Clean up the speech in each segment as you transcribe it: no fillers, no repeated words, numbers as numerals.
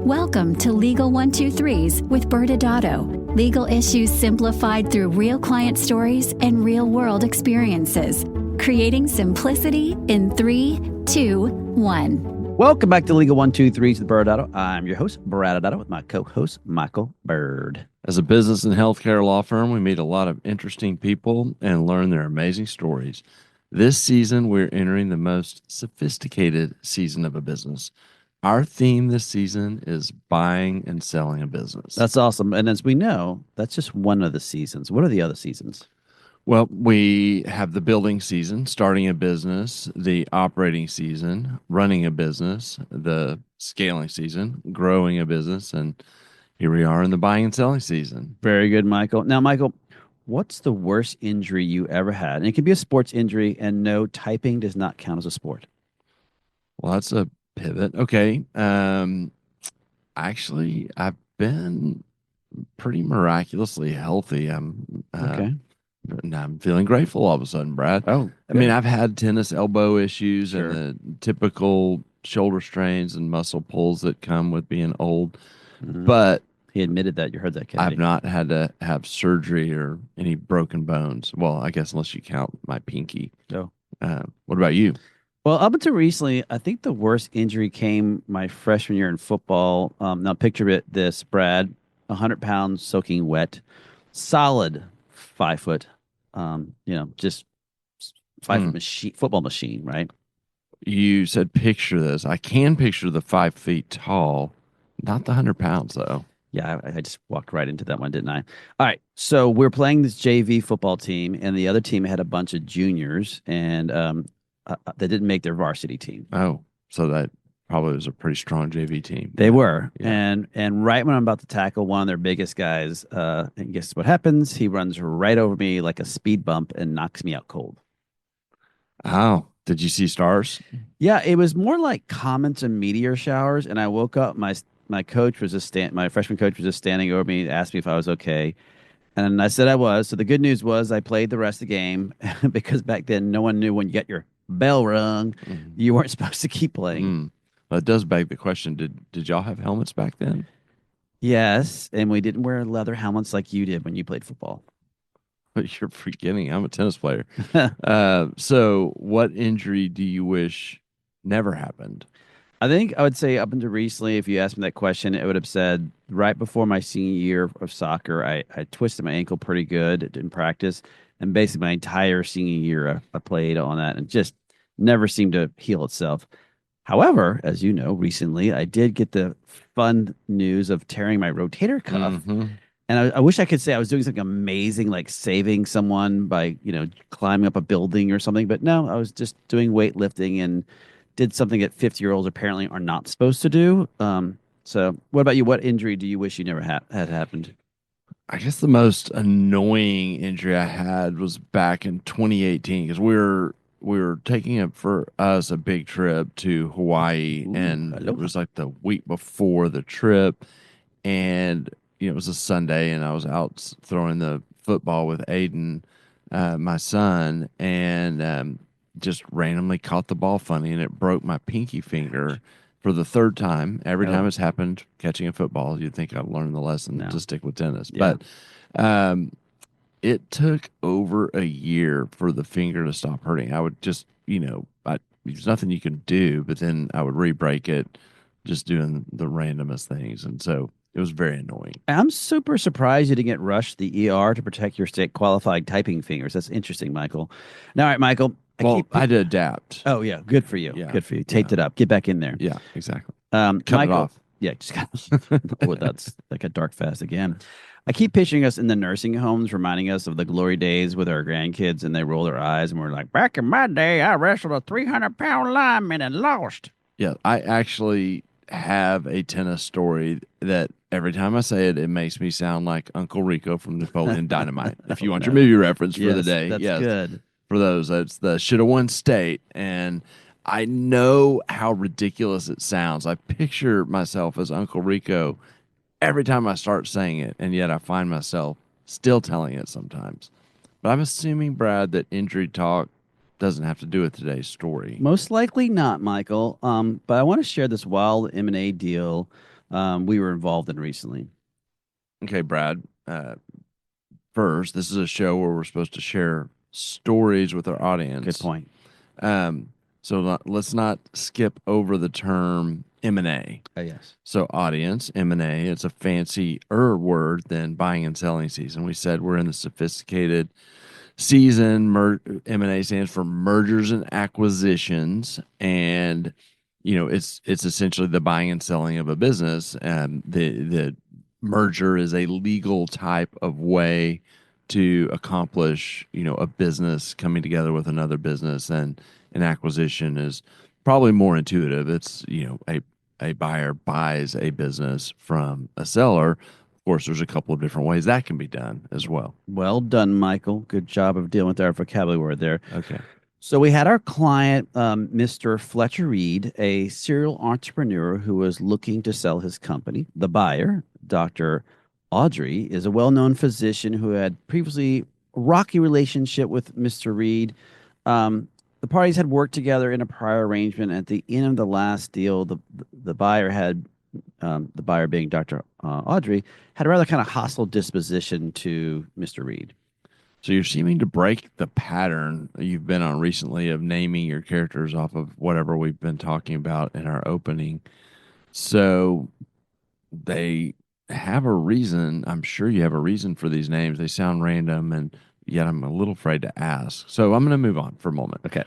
Welcome to Legal 123s with ByrdAdatto. Legal issues simplified through real client stories and real-world experiences. Creating simplicity in 3, 2, 1. Welcome back to Legal 123s with ByrdAdatto. I'm your host, ByrdAdatto, with my co-host, Michael Byrd. As a business and healthcare law firm, we meet a lot of interesting people and learn their amazing stories. This season, we're entering the most sophisticated season of a business. Our theme this season is buying and selling a business. That's awesome. And as we know, that's just one of the seasons. What are the other seasons? Well, we have the building season, starting a business, the operating season, running a business, the scaling season, growing a business, and here we are in the buying and selling season. Very good, Michael. Now, Michael, what's the worst injury you ever had? And it can be a sports injury, and no, typing does not count as a sport. Well, that's a pivot. Okay. Actually, I've been pretty miraculously healthy. Okay. And I'm feeling grateful all of a sudden, Brad. Oh, I mean, I've had tennis elbow issues Sure. and the typical shoulder strains and muscle pulls that come with being old, but he admitted that. You heard that, Kennedy. I've not had to have surgery or any broken bones. Well, I guess unless you count my pinky. Oh. What about you? Well, up until recently, I think the worst injury came my freshman year in football. Now, picture this, Brad, 100 pounds soaking wet, solid 5 foot, just 5 foot machine, football machine, right? You said picture this. I can picture the 5 feet tall, not the 100 pounds, though. Yeah, I just walked right into that one, didn't I? All right, so we're playing this JV football team, and the other team had a bunch of juniors, and they didn't make their varsity team. Oh, so that probably was a pretty strong JV team. They were. Yeah. And right when I'm about to tackle one of their biggest guys, and guess what happens? He runs right over me like a speed bump and knocks me out cold. Oh, did you see stars? Yeah, it was more like comets and meteor showers. And I woke up, my coach was just my freshman coach was just standing over me, asked me if I was okay. And I said I was. So the good news was I played the rest of the game because back then no one knew when you got your bell rung, you weren't supposed to keep playing. Well, it does beg the question, did y'all have helmets back then? Yes, and we didn't wear leather helmets like you did when you played football. But you're forgetting I'm a tennis player. So what injury do you wish never happened? I think I would say up until recently, if you asked me that question, it would have said right before my senior year of soccer, I twisted my ankle pretty good in practice. And basically my entire senior year, I played on that and just never seemed to heal itself. However, as you know, recently I did get the fun news of tearing my rotator cuff. And I wish I could say I was doing something amazing, like saving someone by, climbing up a building or something. But no, I was just doing weightlifting and did something that 50-year-olds apparently are not supposed to do. So what about you? What injury do you wish you never had happened? I guess the most annoying injury I had was back in 2018 because we were taking it for us a big trip to Hawaii, and it was like the week before the trip, and it was a Sunday, and I was out throwing the football with Aiden, my son, and just randomly caught the ball funny, and it broke my pinky finger for the third time. Every time it's happened catching a football, you'd think I'd learned the lesson to stick with tennis. Yeah. But it took over a year for the finger to stop hurting. I would just, there's nothing you can do, but then I would re-break it just doing the randomest things. And so it was very annoying. I'm super surprised you didn't get rushed to the ER to protect your state qualified typing fingers. That's interesting, Michael. Now, all right, Michael. I had to adapt. Oh, yeah. Good for you. Yeah. Good for you. Taped it up. Get back in there. Yeah, exactly. Cut it off. Yeah, just oh, that's like a dark fast again. I keep picturing us in the nursing homes, reminding us of the glory days with our grandkids, and they roll their eyes, and we're like, back in my day, I wrestled a 300-pound lineman and lost. Yeah, I actually have a tennis story that every time I say it, it makes me sound like Uncle Rico from Napoleon Dynamite. If you want your movie reference for the day. That's good. For those, that's the shoulda won state. And I know how ridiculous it sounds. I picture myself as Uncle Rico every time I start saying it, and yet I find myself still telling it sometimes. But I'm assuming, Brad, that injury talk doesn't have to do with today's story. Most likely not, Michael. But I want to share this wild M&A deal we were involved in recently. Okay, Brad. First, this is a show where we're supposed to share stories with our audience. Good point. So let's not skip over the term M&A. Yes. So audience, M&A, it's a fancier word than buying and selling season. We said we're in the sophisticated season. M&A stands for mergers and acquisitions, and it's essentially the buying and selling of a business. And the merger is a legal type of way to accomplish a business coming together with another business, and an acquisition is probably more intuitive. It's a buyer buys a business from a seller. Of course, there's a couple of different ways that can be done as well. Well done, Michael. Good job of dealing with our vocabulary word there. Okay. So we had our client, Mr. Fletcher Reed, a serial entrepreneur who was looking to sell his company. The buyer, Dr. Audrey, is a well-known physician who had previously a rocky relationship with Mr. Reed. The parties had worked together in a prior arrangement. At the end of the last deal, the buyer had, the buyer being Dr. Audrey, had a rather kind of hostile disposition to Mr. Reed. So you're seeming to break the pattern you've been on recently of naming your characters off of whatever we've been talking about in our opening. So they have a reason. I'm sure you have a reason for these names. They sound random, and yet I'm a little afraid to ask. So I'm going to move on for a moment. Okay.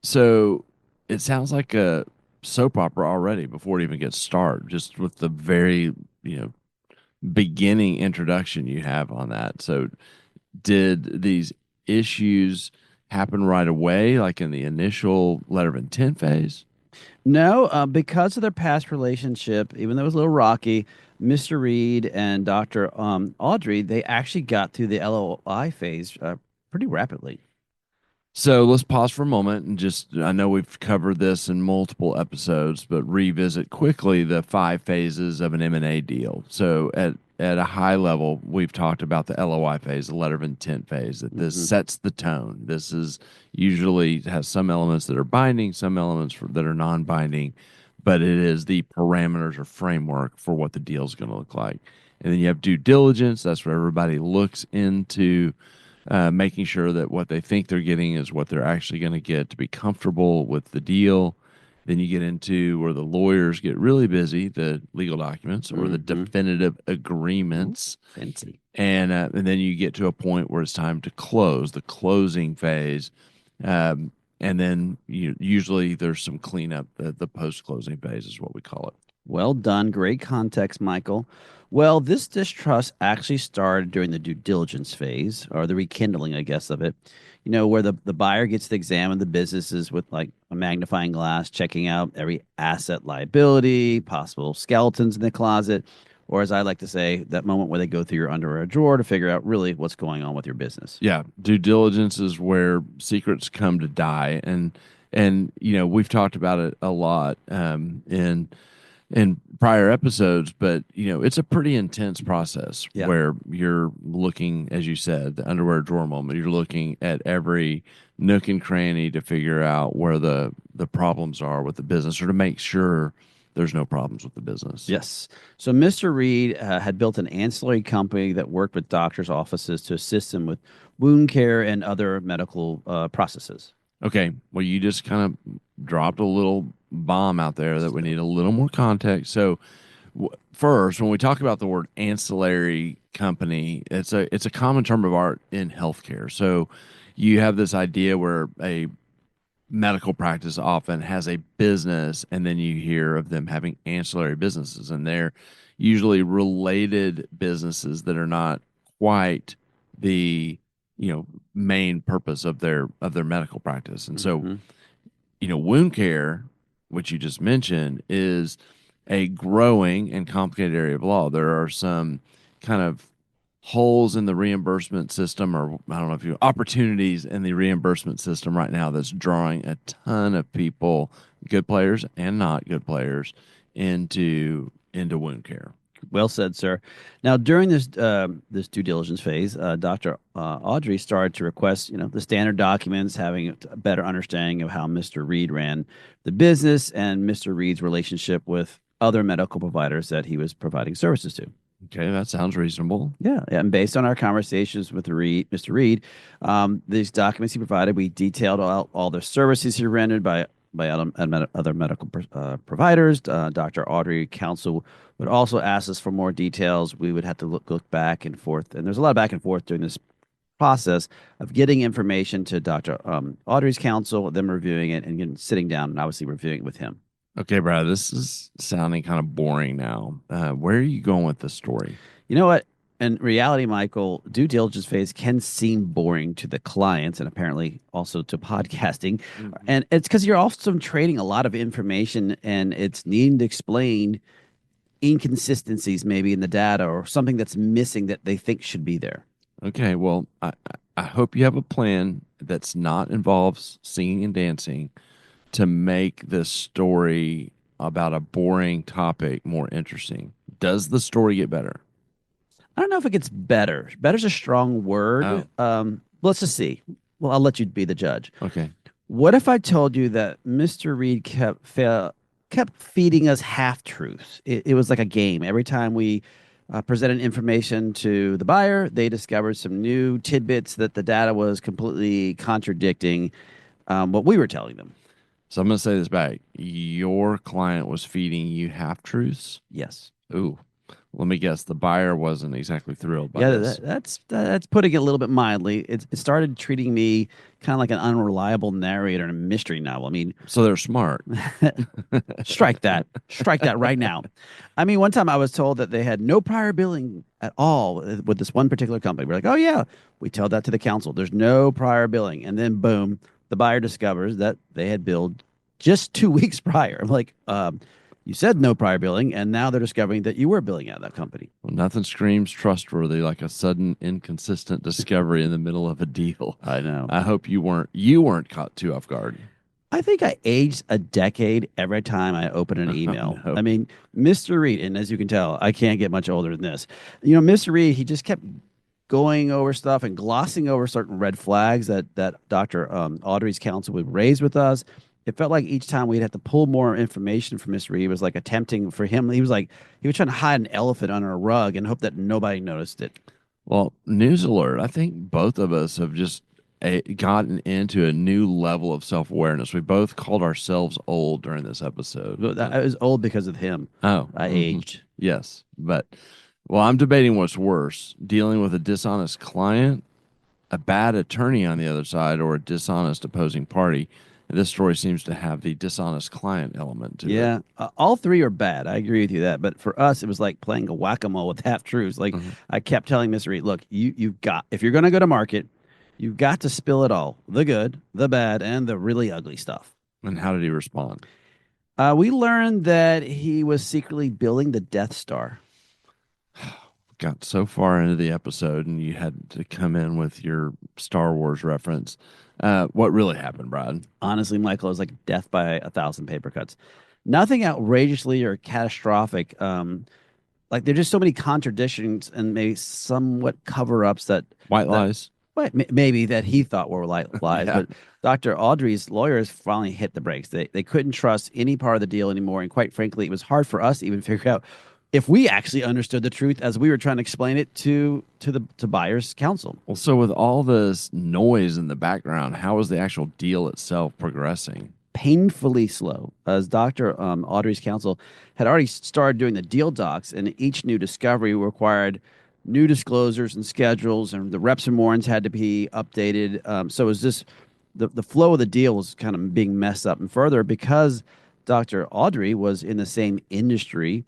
So it sounds like a soap opera already before it even gets started, just with the very, beginning introduction you have on that. So did these issues happen right away, like in the initial letter of intent phase? No, because of their past relationship, even though it was a little rocky, Mr. Reed and Dr. Audrey, they actually got through the LOI phase pretty rapidly. So let's pause for a moment and I know we've covered this in multiple episodes, but revisit quickly the 5 phases of an M&A deal. So at a high level, we've talked about the LOI phase, the letter of intent phase, that this sets the tone. This is usually has some elements that are binding, some elements that are non-binding, but it is the parameters or framework for what the deal is going to look like. And then you have due diligence. That's where everybody looks into making sure that what they think they're getting is what they're actually going to get to be comfortable with the deal. Then you get into where the lawyers get really busy, the legal documents or the definitive agreements. Fancy. And then you get to a point where it's time to close, the closing phase. And then usually there's some cleanup. The post-closing phase is what we call it. Well done. Great context, Michael. Well, this distrust actually started during the due diligence phase, or the rekindling, I guess, of it. Where the buyer gets to examine the businesses with like a magnifying glass, checking out every asset, liability, possible skeletons in the closet, or as I like to say, that moment where they go through your underwear drawer to figure out really what's going on with your business. Yeah, due diligence is where secrets come to die, and we've talked about it a lot in prior episodes, but it's a pretty intense process where you're looking, as you said, the underwear drawer moment. You're looking at every nook and cranny to figure out where the problems are with the business, or to make sure there's no problems with the business. Yes. So Mr. Reed had built an ancillary company that worked with doctors' offices to assist them with wound care and other medical processes. Okay. Well, you just kind of dropped a little bomb out there that we need a little more context. So, first, when we talk about the word ancillary company, it's a common term of art in healthcare. So, you have this idea where a medical practice often has a business, and then you hear of them having ancillary businesses, and they're usually related businesses that are not quite the main purpose of their medical practice. And so wound care, which you just mentioned, is a growing and complicated area of law. There are some kind of holes in the reimbursement system, or I don't know if you opportunities in the reimbursement system right now that's drawing a ton of people, good players and not good players, into wound care. Well said, sir. Now, during this due diligence phase, Dr. Audrey started to request, the standard documents, having a better understanding of how Mr. Reed ran the business and Mr. Reed's relationship with other medical providers that he was providing services to. Okay, that sounds reasonable. Yeah, and based on our conversations with Mr. Reed, these documents he provided, we detailed all the services he rendered by other medical providers. Dr. Audrey Counsel would also ask us for more details. We would have to look back and forth, and there's a lot of back and forth during this process of getting information to Dr. Audrey's counsel, them reviewing it, and then sitting down and obviously reviewing it with him. Okay, Brad, this is sounding kind of boring now. Where are you going with this story? You know what? In reality, Michael, due diligence phase can seem boring to the clients and apparently also to podcasting. Mm-hmm. And it's because you're also trading a lot of information and it's needing to explain inconsistencies maybe in the data or something that's missing that they think should be there. Okay, well, I hope you have a plan that's not involves singing and dancing to make this story about a boring topic more interesting. Does the story get better? I don't know if it gets better. Better's a strong word. Oh. Let's just see. Well, I'll let you be the judge. Okay. What if I told you that Mr. Reed kept feeding us half-truths? It was like a game. Every time we presented information to the buyer, they discovered some new tidbits that the data was completely contradicting what we were telling them. So I'm going to say this back. Your client was feeding you half-truths? Yes. Ooh. Let me guess. The buyer wasn't exactly thrilled by this. That's putting it a little bit mildly. It started treating me kind of like an unreliable narrator in a mystery novel. I mean, so they're smart. Strike that. Strike that right now. I mean, one time I was told that they had no prior billing at all with this one particular company. We're like, oh yeah, we tell that to the council. There's no prior billing, and then boom, the buyer discovers that they had billed just 2 weeks prior. I'm like, you said no prior billing, and now they're discovering that you were billing out of that company. Well, nothing screams trustworthy like a sudden inconsistent discovery in the middle of a deal. I know. I hope you weren't caught too off guard. I think I aged a decade every time I open an email. No. I mean, Mr. Reed, and as you can tell, I can't get much older than this. You know, Mr. Reed, he just kept going over stuff and glossing over certain red flags that Dr. Audrey's counsel would raise with us. It felt like each time we'd have to pull more information from Mr. Reed. It was like attempting for him. He was trying to hide an elephant under a rug and hope that nobody noticed it. Well, news alert. I think both of us have just gotten into a new level of self-awareness. We both called ourselves old during this episode. I was old because of him. Oh, I aged. Yes. But, well, I'm debating what's worse, dealing with a dishonest client, a bad attorney on the other side, or a dishonest opposing party. This story seems to have the dishonest client element to it. Yeah, all three are bad. I agree with you that. But for us, it was like playing a whack-a-mole with half-truths. Like I kept telling Mr. Reed, look, you've got, if you're going to go to market, you've got to spill it all, the good, the bad, and the really ugly stuff. And how did he respond? We learned that he was secretly building the Death Star. Got so far into the episode, and you had to come in with your Star Wars reference. What really happened, Brad? Honestly, Michael, it was like death by 1,000 paper cuts. Nothing outrageously or catastrophic. Like there's just so many contradictions and maybe somewhat cover-ups that white lies. Maybe that he thought were lies. Yeah. But Dr. Audrey's lawyers finally hit the brakes. They couldn't trust any part of the deal anymore, and quite frankly, it was hard for us to even figure out if we actually understood the truth as we were trying to explain it to buyer's counsel. Well, so with all this noise in the background, how is the actual deal itself progressing? Painfully slow, as Dr. Audrey's counsel had already started doing the deal docs, and each new discovery required new disclosures and schedules, and the reps and warrants had to be updated. So it was just the flow of the deal was kind of being messed up. And further, because Dr. Audrey was in the same industry,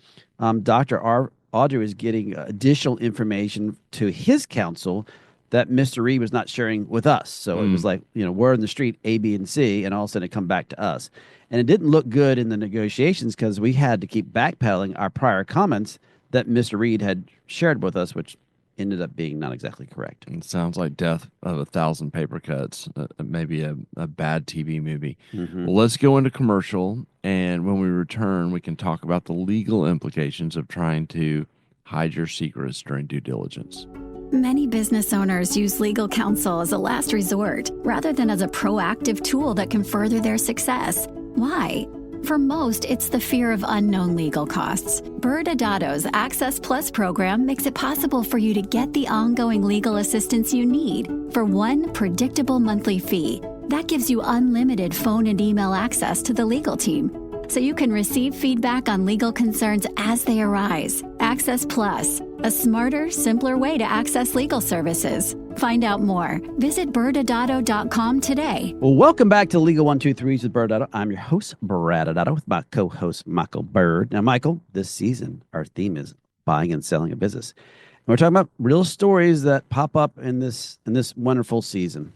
Dr. Audrey was getting additional information to his counsel that Mr. Reed was not sharing with us. So it was like, word in the street, A, B, and C, and all of a sudden it come back to us. And it didn't look good in the negotiations because we had to keep backpedaling our prior comments that Mr. Reed had shared with us, which ended up being not exactly correct. It sounds like death of 1,000 paper cuts, maybe a bad TV movie. Well, let's go into commercial, and when we return, we can talk about the legal implications of trying to hide your secrets during due diligence. Many business owners use legal counsel as a last resort rather than as a proactive tool that can further their success. Why? For most, it's the fear of unknown legal costs. ByrdAdatto's Access Plus program makes it possible for you to get the ongoing legal assistance you need for one predictable monthly fee. That gives you unlimited phone and email access to the legal team, so you can receive feedback on legal concerns as they arise. Access Plus, a smarter, simpler way to access legal services. Find out more. Visit ByrdAdatto.com today. Well, welcome back to Legal 123s with ByrdAdatto. I'm your host, ByrdAdatto, with my co-host, Michael Byrd. Now, Michael, this season, our theme is buying and selling a business. And we're talking about real stories that pop up in this wonderful season.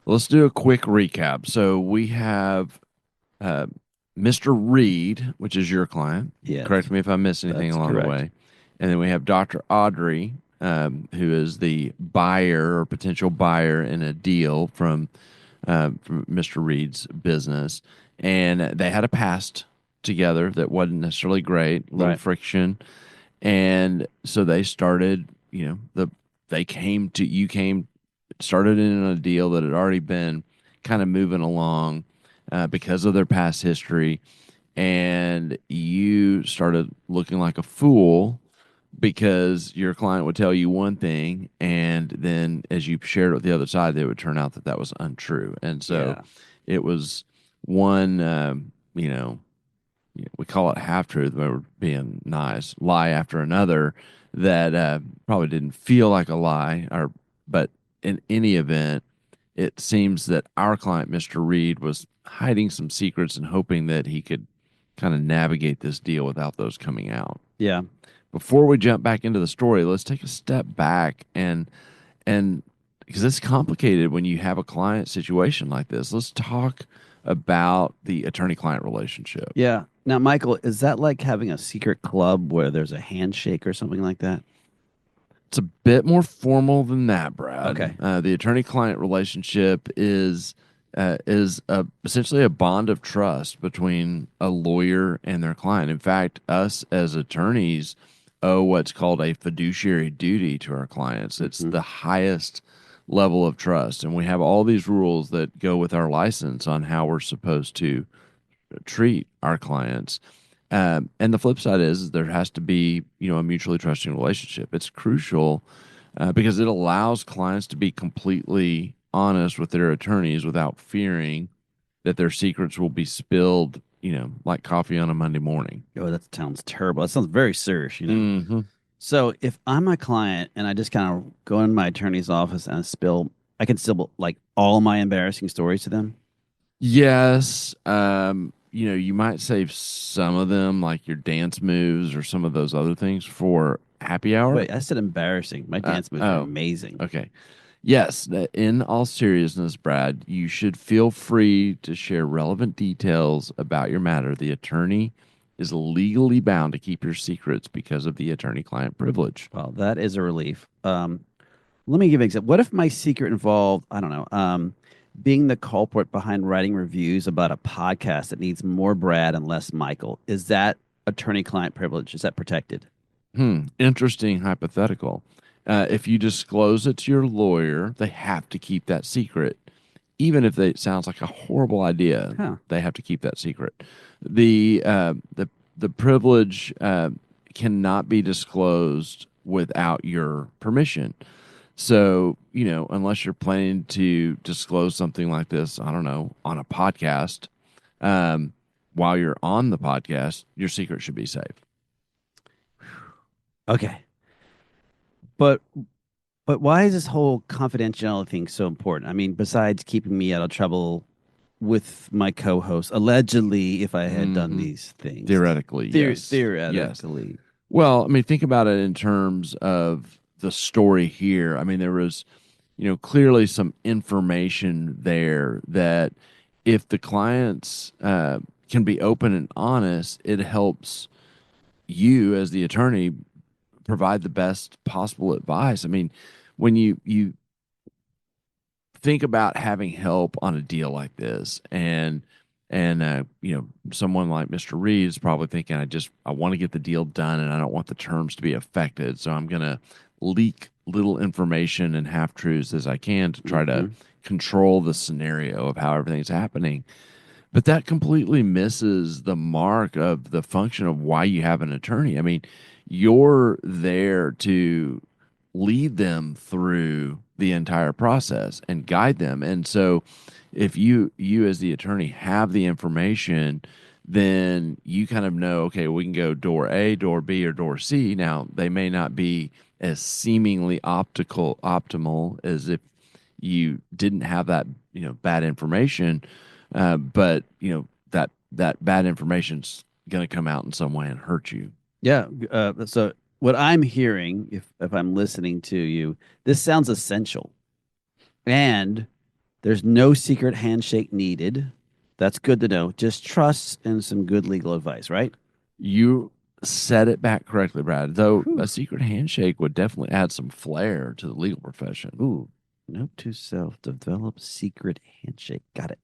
Let's do a quick recap. So we have Mr. Reed, which is your client. Yes. Correct me if I miss anything along the way. And then we have Dr. Audrey, who is the buyer or potential buyer in a deal from Mr. Reed's business. And they had a past together that wasn't necessarily great, a little friction. And so they started, started in a deal that had already been kind of moving along because of their past history. And you started looking like a fool because your client would tell you one thing, and then as you shared it with the other side, it would turn out that that was untrue. And so it was one, we call it half truth, but we're being nice, lie after another that probably didn't feel like a lie, but in any event, it seems that our client, Mr. Reed, was hiding some secrets and hoping that he could kind of navigate this deal without those coming out. Yeah. Before we jump back into the story, let's take a step back and because it's complicated when you have a client situation like this. Let's talk about the attorney-client relationship. Yeah. Now, Michael, is that like having a secret club where there's a handshake or something like that? It's a bit more formal than that, Brad. Okay. The attorney-client relationship is essentially a bond of trust between a lawyer and their client. In fact, us as attorneys owe what's called a fiduciary duty to our clients. It's the highest level of trust, and we have all these rules that go with our license on how we're supposed to treat our clients. And the flip side is there has to be, a mutually trusting relationship. It's crucial because it allows clients to be completely honest with their attorneys without fearing that their secrets will be spilled, like coffee on a Monday morning. Oh, that sounds terrible. That sounds very serious, So if I'm a client and I just kind of go in my attorney's office and I can spill like all my embarrassing stories to them? Yes. You might save some of them, like your dance moves or some of those other things, for happy hour. Wait, I said embarrassing. My dance moves are amazing. Okay. Yes, in all seriousness, Brad, you should feel free to share relevant details about your matter. The attorney is legally bound to keep your secrets because of the attorney-client privilege. Well, that is a relief. Let me give an example. What if my secret involved, I don't know, being the culprit behind writing reviews about a podcast that needs more Brad and less Michael? Is that attorney-client privilege? Is that protected? Interesting hypothetical. If you disclose it to your lawyer, they have to keep that secret. Even if it sounds like a horrible idea, they have to keep that secret. The privilege cannot be disclosed without your permission. So, unless you're planning to disclose something like this, I don't know, on a podcast, while you're on the podcast, your secret should be safe. Okay. But why is this whole confidentiality thing so important? I mean, besides keeping me out of trouble with my co-host, allegedly, if I had done these things. Theoretically, yes. Theoretically. Yes. Well, I mean, think about it in terms of the story here. I mean, there was, clearly some information there that if the clients can be open and honest, it helps you as the attorney provide the best possible advice. I mean, when you think about having help on a deal like this, and someone like Mr. Reed is probably thinking, I want to get the deal done and I don't want the terms to be affected, so I'm going to leak little information and half truths as I can to try to control the scenario of how everything's happening. But that completely misses the mark of the function of why you have an attorney. I mean, you're there to lead them through the entire process and guide them. And so if you as the attorney have the information, then you kind of know, okay, we can go door A, door B, or door C. Now, they may not be as seemingly optimal as if you didn't have that, bad information, but that bad information's going to come out in some way and hurt you. Yeah. So what I'm hearing, if I'm listening to you, this sounds essential, and there's no secret handshake needed. That's good to know. Just trust and some good legal advice, right? You said it back correctly, Brad. Though Whew. a secret handshake would definitely add some flair to the legal profession. Ooh, note to self: develop secret handshake. Got it.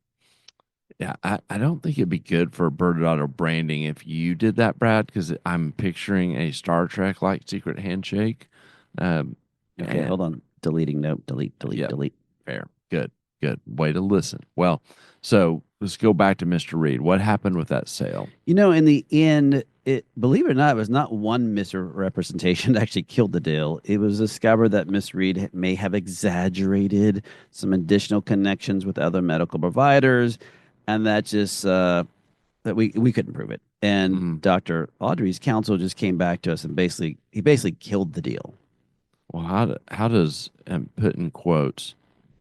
Yeah, I don't think it'd be good for ByrdAdatto branding if you did that, Brad, because I'm picturing a Star Trek like secret handshake. Um, Okay, and hold on. Deleting note. Delete. yeah, Delete. fair. Good. Good. Way to listen. Well, so let's go back to Mr. Reed. What happened with that sale? In the end, believe it or not, it was not one misrepresentation that actually killed the deal. It was discovered that Miss Reed may have exaggerated some additional connections with other medical providers, and that just that we couldn't prove it. And Mm, Dr. Audrey's counsel just came back to us and basically killed the deal. well, how does put in quotes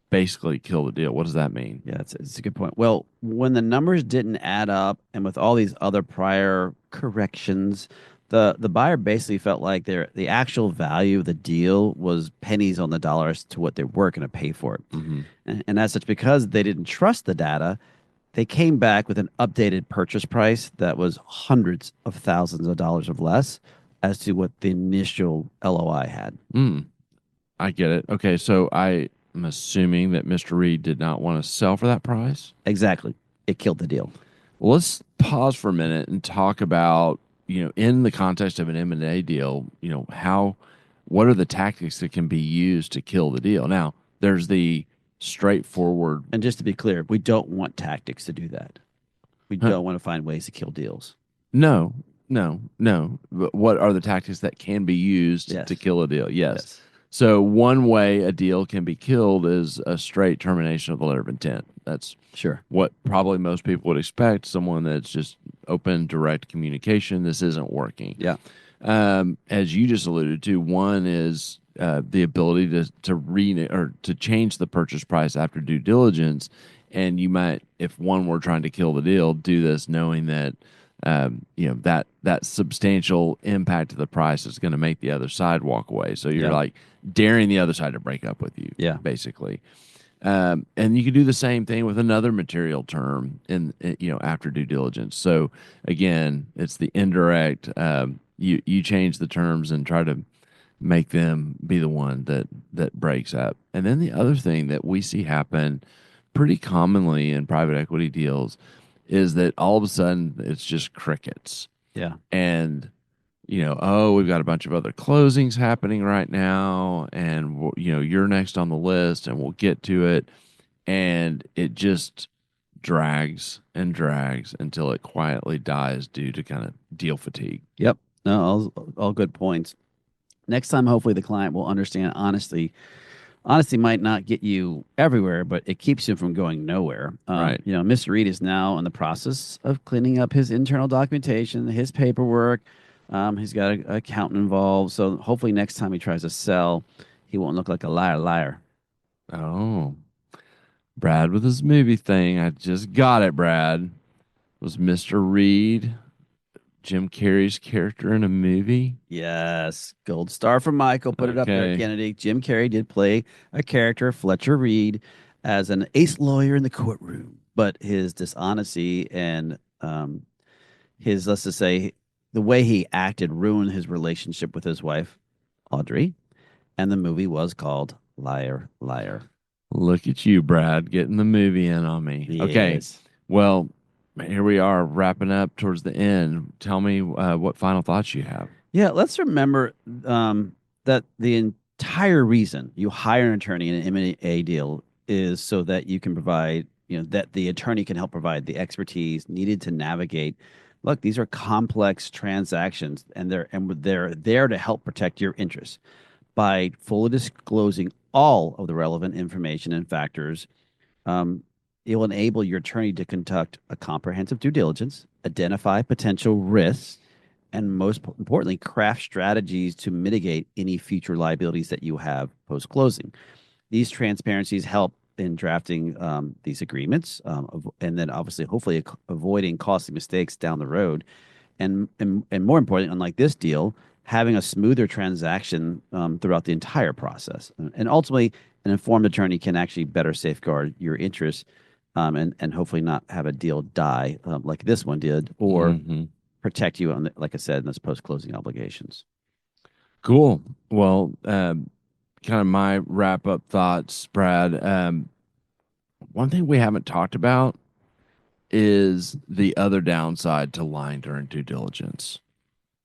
basically kill the deal? What does that mean? Yeah, it's a good point. Well, when the numbers didn't add up, and with all these other prior corrections, the buyer basically felt like the actual value of the deal was pennies on the dollars to what they were going to pay for it. Hmm. And as such, because they didn't trust the data, they came back with an updated purchase price that was hundreds of thousands of dollars of less as to what the initial LOI had. Mm, I get it. Okay, so I am assuming that Mr. Reed did not want to sell for that price. Exactly. It killed the deal. Well, let's pause for a minute and talk about, in the context of an M&A deal, what are the tactics that can be used to kill the deal? Now, there's the straightforward. And just to be clear, we don't want tactics to do that. We Huh, don't want to find ways to kill deals. no, no, no. But what are the tactics that can be used to Yes. kill a deal? Yes. Yes. So one way a deal can be killed is a straight termination of the letter of intent. That's Sure. what probably most people would expect. Someone that's just open, direct communication. This isn't working. Yeah. As you just alluded to, one is the ability or to change the purchase price after due diligence. And you might, if one were trying to kill the deal, do this knowing that that substantial impact to the price is going to make the other side walk away. So you're Yeah. like daring the other side to break up with you, Yeah. basically. And you could do the same thing with another material term after due diligence. So again, it's the indirect. You change the terms and try to make them be the one that breaks up. And then the other thing that we see happen pretty commonly in private equity deals is that all of a sudden it's just crickets. Yeah. And oh, we've got a bunch of other closings happening right now, and you're next on the list, and we'll get to it, and it just drags and drags until it quietly dies due to kind of deal fatigue. Yep. No, all good points. Next time, hopefully, the client will understand honesty might not get you everywhere, but it keeps you from going nowhere. Right. Mr. Reed is now in the process of cleaning up his internal documentation, his paperwork. He's got an accountant involved. So hopefully next time he tries to sell, he won't look like a liar. Oh, Brad with his movie thing. I just got it, Brad. Was Mr. Reed Jim Carrey's character in a movie? Yes. Gold star for Michael. Put it up there, Okay. Kennedy. Jim Carrey did play a character, Fletcher Reed, as an ace lawyer in the courtroom. But his dishonesty and his, let's just say, the way he acted ruined his relationship with his wife, Audrey. And the movie was called Liar, Liar. Look at you, Brad, getting the movie in on me. Okay. Yes. Well, here we are wrapping up towards the end. Tell me what final thoughts you have. Yeah, let's remember that the entire reason you hire an attorney in an M&A deal is so that you can provide, that the attorney can help provide the expertise needed to navigate. Look, these are complex transactions, and they're there to help protect your interests by fully disclosing all of the relevant information and factors. It will enable your attorney to conduct a comprehensive due diligence, identify potential risks, and most importantly, craft strategies to mitigate any future liabilities that you have post-closing. These transparencies help in drafting these agreements, and then obviously, hopefully, avoiding costly mistakes down the road. And more importantly, unlike this deal, having a smoother transaction throughout the entire process. And ultimately, an informed attorney can actually better safeguard your interests and hopefully not have a deal die like this one did, or protect you on, like I said, in those post-closing obligations. Cool. Well, kind of my wrap-up thoughts, Brad. One thing we haven't talked about is the other downside to lying during due diligence.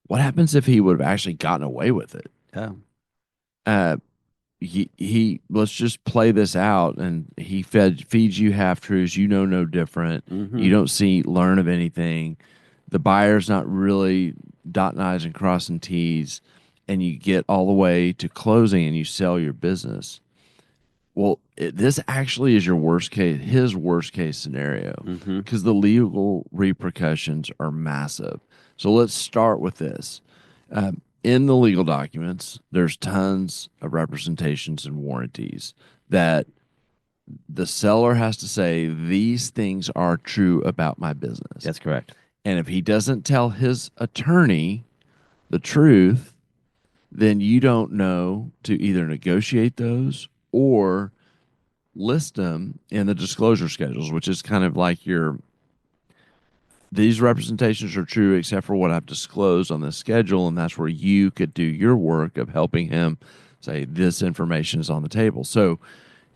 What happens if he would have actually gotten away with it? Yeah. He let's just play this out, and he feeds you half truths. You know no different. You don't learn of anything. The buyer's not really dotting I's and crossing T's, and you get all the way to closing and you sell your business. Well, this actually is his worst case scenario, because the legal repercussions are massive. So let's start with this. In the legal documents, there's tons of representations and warranties that the seller has to say, these things are true about my business. That's correct. And if he doesn't tell his attorney the truth, then you don't know to either negotiate those or list them in the disclosure schedules, which is kind of like these representations are true except for what I've disclosed on this schedule, and that's where you could do your work of helping him say this information is on the table. So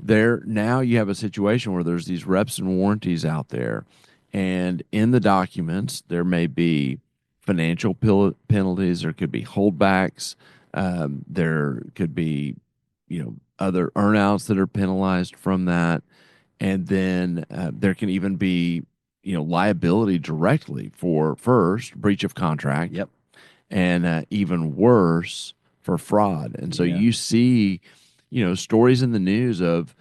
now you have a situation where there's these reps and warranties out there, and in the documents there may be financial penalties, there could be holdbacks, there could be other earnouts that are penalized from that, and then there can even be liability directly for, first, breach of contract. Yep. And even worse, for fraud. And so you see, stories in the news of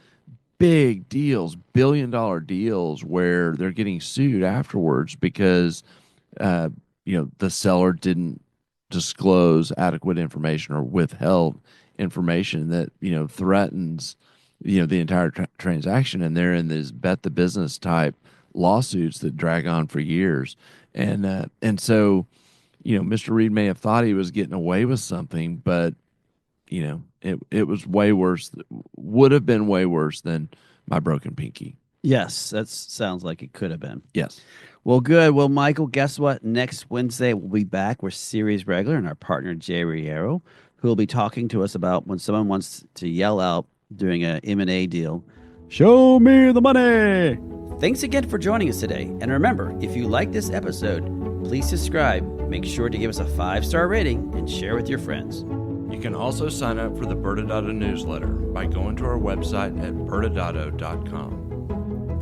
big deals, billion-dollar deals, where they're getting sued afterwards because, the seller didn't disclose adequate information or withheld information that, threatens, the entire transaction. And they're in this bet the business type lawsuits that drag on for years. And so, Mr. Reed may have thought he was getting away with something, but, it was way worse, would have been way worse than my broken pinky. Yes, that sounds like it could have been. Yes. Well, good. Well, Michael, guess what? Next Wednesday, we'll be back with series regular and our partner, Jay Riero, who will be talking to us about when someone wants to yell out during an M&A deal, "Show me the money!" Thanks again for joining us today. And remember, if you like this episode, please subscribe, make sure to give us a 5-star rating, and share with your friends. You can also sign up for the ByrdAdatto newsletter by going to our website at ByrdAdatto.com.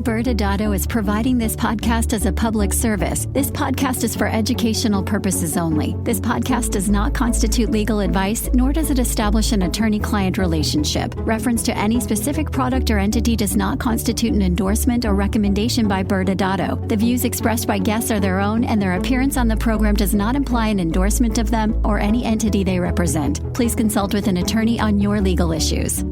ByrdAdatto is providing this podcast as a public service. This podcast is for educational purposes only. This podcast does not constitute legal advice, nor does it establish an attorney-client relationship. Reference to any specific product or entity does not constitute an endorsement or recommendation by ByrdAdatto. The views expressed by guests are their own, and their appearance on the program does not imply an endorsement of them or any entity they represent. Please consult with an attorney on your legal issues.